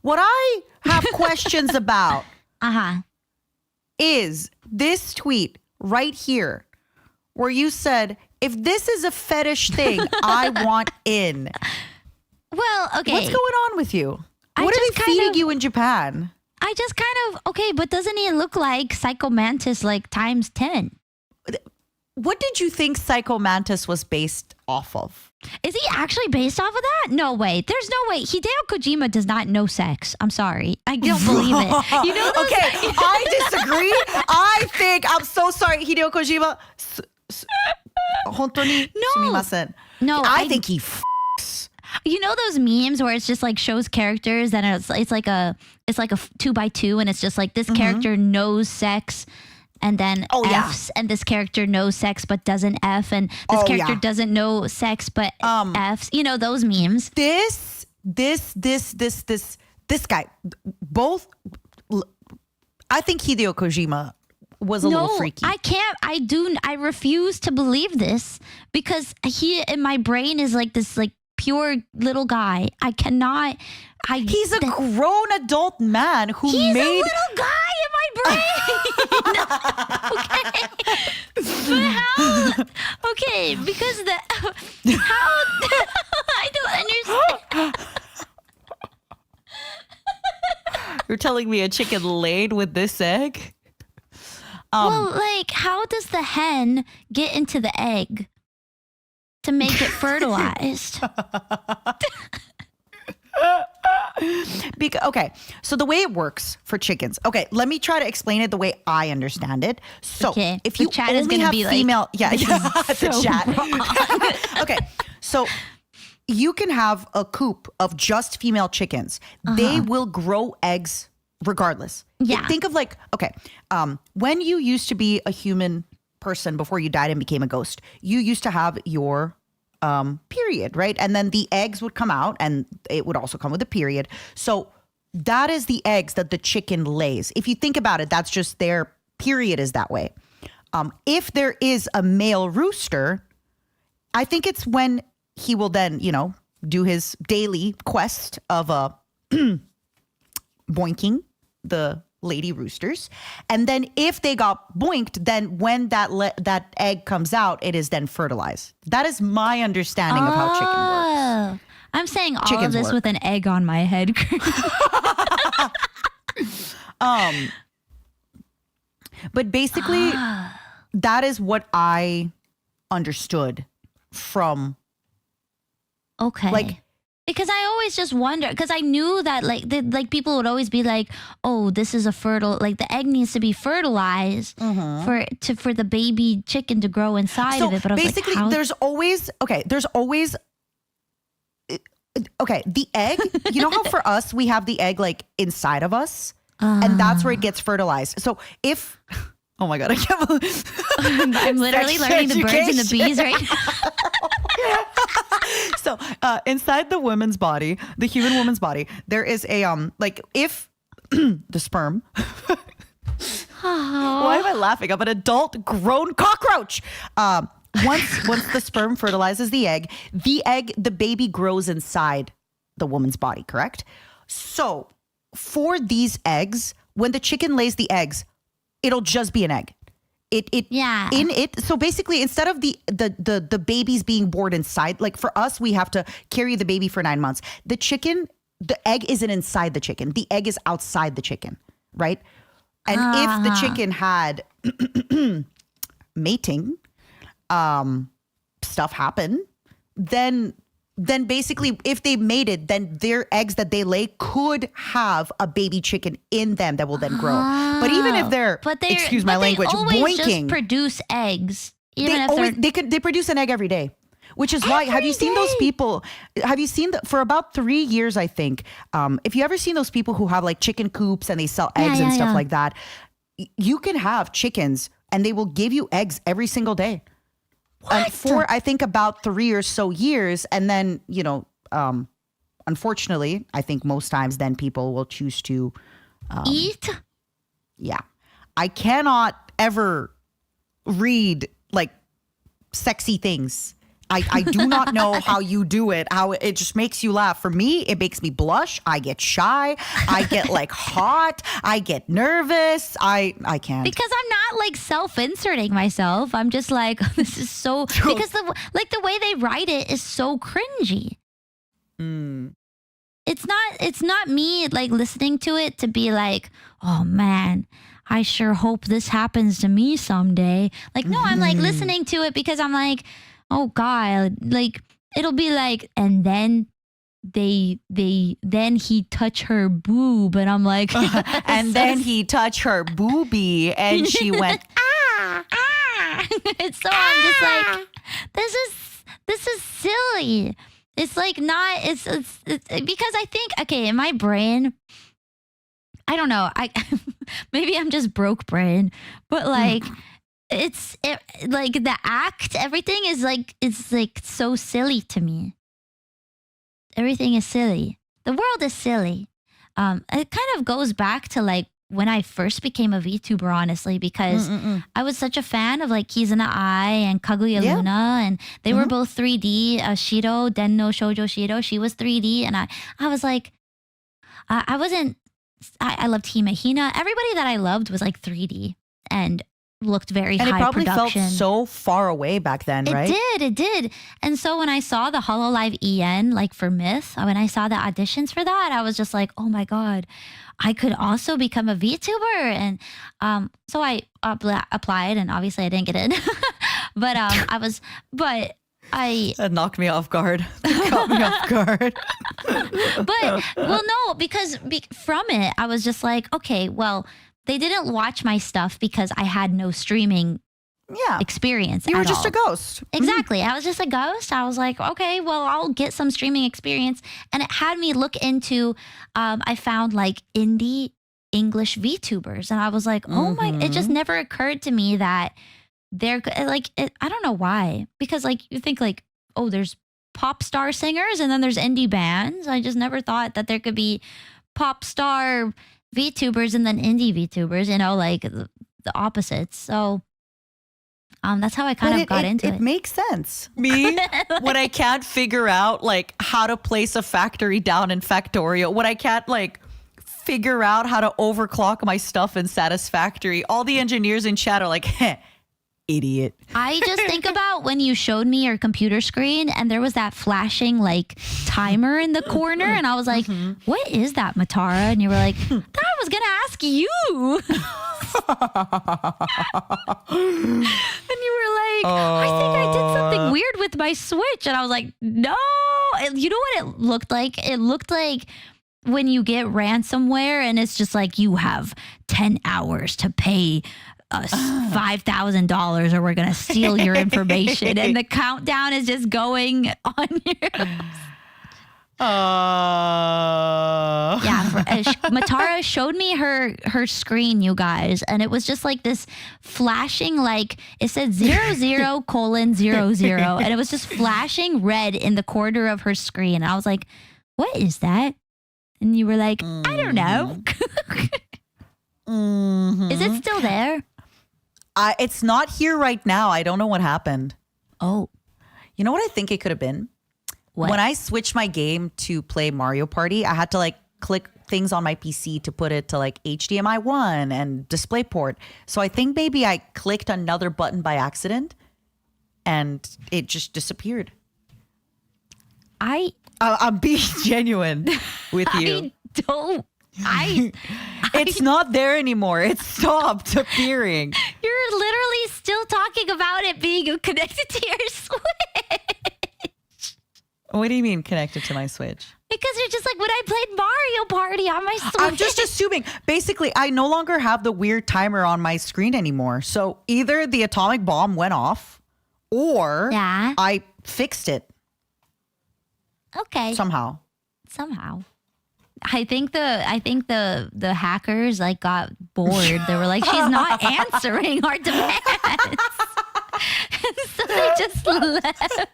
what I have questions about Uh-huh. is this tweet right here where you said, if this is a fetish thing, I want in. Well, okay. What's going on with you? What are they feeding you in Japan? I just kind of, okay, but doesn't he look like Psycho Mantis like times 10? What did you think Psycho Mantis was based off of? Is he actually based off of that? No way. There's no way. Hideo Kojima does not know sex. I'm sorry. I don't believe it. You know those Okay, I disagree. I think, I'm so sorry, Hideo Kojima. 本当にすみません. No, I think he f***s. You know those memes where it's just like shows characters and it's like a 2x2 and it's just like this character knows sex and then F's and this character knows sex but doesn't F and this character doesn't know sex but F's. You know those memes. This guy, both. I think Hideo Kojima was a little freaky. I refuse to believe this because he in my brain is like this like pure little guy. I cannot. He's a grown adult man who he's made. He's a little guy in my brain. Okay, but how? Okay, because how? I don't understand. You're telling me a chicken laid with this egg? Well, like, how does the hen get into the egg to make it fertilized? Okay, so the way it works for chickens. Okay, let me try to explain it the way I understand it. So, if you chat only is gonna have be female, like, the chat. Okay, so you can have a coop of just female chickens. They will grow eggs regardless. Yeah. Think of like, okay, when you used to be a human person before you died and became a ghost, you used to have your period, right? And then the eggs would come out and it would also come with a period. So that is the eggs that the chicken lays. If you think about it, that's just their period is that way. If there is a male rooster, I think it's when he will then, do his daily quest of boinking the lady roosters. And then if they got boinked, then when that egg comes out, it is then fertilized. That is my understanding of how chicken works. I'm saying all of this with an egg on my head. But basically, that is what I understood from. Okay. Like, because I always just wonder, because I knew that like people would always be like, oh, this is a like the egg needs to be fertilized for the baby chicken to grow inside of it. But I was basically, like, there's always the egg, you know how for us, we have the egg like inside of us and that's where it gets fertilized. So if, oh my God, I can't believe. I'm literally learning the birds and the bees right now. So inside the woman's body, the human woman's body, there is a like if the sperm. Why am I laughing? I'm an adult grown cockroach. Once the sperm fertilizes the egg, the baby grows inside the woman's body, correct? So for these eggs, when the chicken lays the eggs, it'll just be an egg. So basically, instead of the babies being born inside, like for us, we have to carry the baby for 9 months. The egg isn't inside the chicken. The egg is outside the chicken, right? And if the chicken had mating stuff happen, then basically if they mated, then their eggs that they lay could have a baby chicken in them that will then grow. But even if they're excuse my language, boinking, just produce eggs. They produce an egg every day. Which is why, have you seen those people? Have you seen for about 3 years, I think, if you ever seen those people who have like chicken coops and they sell eggs and stuff like that, you can have chickens and they will give you eggs every single day. For I think about 3 or so years. And then, unfortunately, I think most times then people will choose to eat. Yeah. I cannot ever read like sexy things I do not know how you do it, how it just makes you laugh. For me, it makes me blush. I get shy. I get like hot. I get nervous. I can't. Because I'm not like self-inserting myself. I'm just like, this is so, because the way they write it is so cringy. It's not me like listening to it to be like, oh man, I sure hope this happens to me someday. Like, no, I'm like listening to it because I'm like, oh God, like it'll be like, and then then he touch her boob, and I'm like, and then he touched her boobie, and she went, ah. So I'm just like, this is silly. It's like not. It's because I think, okay, in my brain, I don't know. Maybe I'm just broke brain, but like. Like the act, everything is like, it's like so silly to me. Everything is silly. The world is silly. It kind of goes back to like when I first became a VTuber, honestly, because I was such a fan of like Keys in the Eye and Kaguya Luna, and they were both 3D. Shiro, Denno Shoujo Shiro, she was 3D, and I was like, I loved Hime Hina. Everybody that I loved was like 3D and looked very high production. And it probably felt so far away back then, right? It did. And so when I saw the Hololive EN, like for Myth, when I saw the auditions for that, I was just like, oh my God, I could also become a VTuber. And so I applied, and obviously I didn't get in. But that knocked me off guard. That caught me off guard. But, well, no, because from it, I was just like, okay, well, they didn't watch my stuff because I had no streaming experience. You were just a ghost. Exactly. I was just a ghost. I was like, okay, well, I'll get some streaming experience. And it had me look into, I found like indie English VTubers. And I was like, oh my, it just never occurred to me that they're like, I don't know why. Because like, you think like, oh, there's pop star singers and then there's indie bands. I just never thought that there could be pop star VTubers and then indie VTubers, you know, like the opposites. So that's how I kind of got into it. It makes sense. Me, when I can't figure out like how to place a factory down in Factorio, when I can't like figure out how to overclock my stuff in Satisfactory, all the engineers in chat are like, heh, idiot. I just think about when you showed me your computer screen and there was that flashing like timer in the corner, and I was like, what is that, Matara? And you were like, I was gonna ask you. And you were like, I think I did something weird with my Switch. And I was like, no. You know what it looked like? It looked like when you get ransomware and it's just like, you have 10 hours to pay us $5,000 or we're going to steal your information. And the countdown is just going on your... Matara showed me her screen, you guys, and it was just like this flashing, like it said 00:00, and it was just flashing red in the corner of her screen. And I was like, what is that? And you were like, I don't know. Is it still there? It's not here right now. I don't know what happened. Oh. You know what I think it could have been? What? When I switched my game to play Mario Party, I had to like click things on my PC to put it to like HDMI 1 and DisplayPort. So I think maybe I clicked another button by accident and it just disappeared. I'm being genuine with you. It's not there anymore. It stopped appearing. You're literally still talking about it being connected to your Switch. What do you mean connected to my Switch? Because you're just like, when I played Mario Party on my Switch. I'm just assuming. Basically, I no longer have the weird timer on my screen anymore. So either the atomic bomb went off or I fixed it. Okay. Somehow. I think the hackers like got bored. They were like, she's not answering our demands. And so they just left.